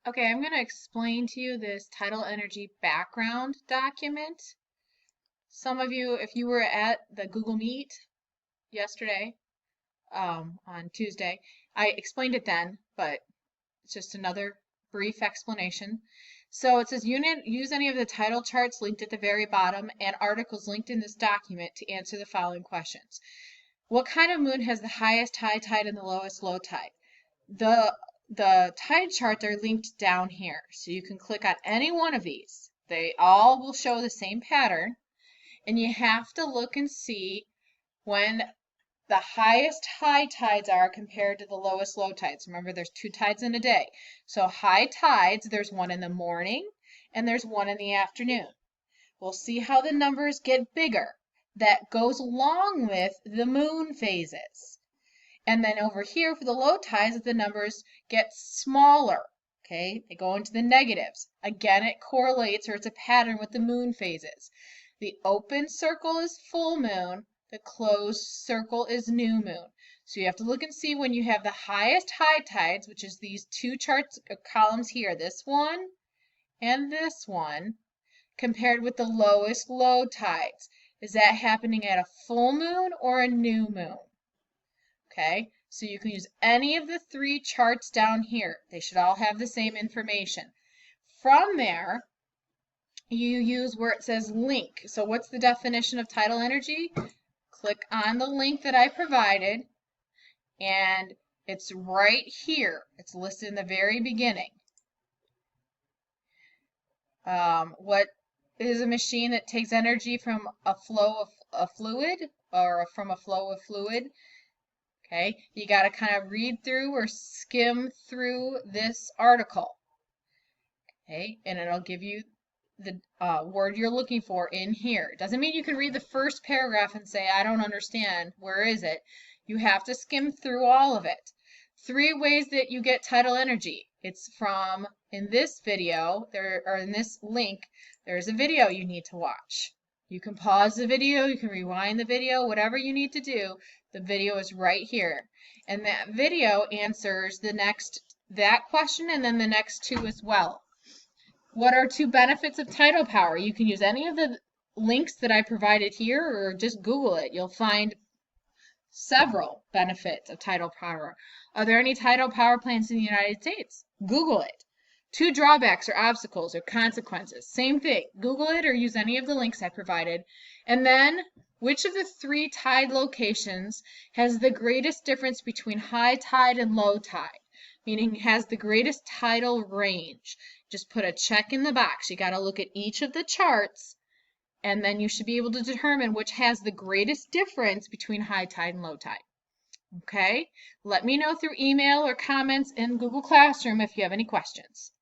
Okay, I'm going to explain to you this tidal energy background document. Some of you, if you were at the Google Meet yesterday, on Tuesday, I explained it then, but it's just another brief explanation. So it says use any of the tidal charts linked at the very bottom and articles linked in this document to answer the following questions. What kind of moon has the highest high tide and the lowest low tide? The tide charts are linked down here, so you can click on any one of these. They all will show the same pattern, and you have to look and see when the highest high tides are compared to the lowest low tides. Remember, there's 2 tides in a day. So high tides, there's one in the morning and there's one in the afternoon. We'll see how the numbers get bigger. That goes along with the moon phases. And then over here for the low tides, the numbers get smaller. Okay, they go into the negatives. Again, it correlates, or it's a pattern with the moon phases. The open circle is full moon. The closed circle is new moon. So you have to look and see when you have the highest high tides, which is these 2 charts or columns here, this one and this one, compared with the lowest low tides. Is that happening at a full moon or a new moon? Okay, so you can use any of the 3 charts down here. They should all have the same information. From there, you use where it says link. So what's the definition of tidal energy? Click on the link that I provided, and it's right here. It's listed in the very beginning. What is a machine that takes energy from a flow of a fluid or from a flow of fluid? Okay, you got to kind of read through or skim through this article. Okay, and it'll give you the word you're looking for in here. It doesn't mean you can read the first paragraph and say, I don't understand. Where is it? You have to skim through all of it. 3 ways that you get tidal energy. It's from, in this video, or in this link, there's a video you need to watch. You can pause the video, you can rewind the video, whatever you need to do. The video is right here. And that video answers that question and then the next 2 as well. What are 2 benefits of tidal power? You can use any of the links that I provided here or just Google it. You'll find several benefits of tidal power. Are there any tidal power plants in the United States? Google it. 2 drawbacks or obstacles or consequences. Same thing. Google it or use any of the links I provided. And then, which of the 3 tide locations has the greatest difference between high tide and low tide? Meaning has the greatest tidal range. Just put a check in the box. You got to look at each of the charts, and then you should be able to determine which has the greatest difference between high tide and low tide. Okay? Let me know through email or comments in Google Classroom if you have any questions.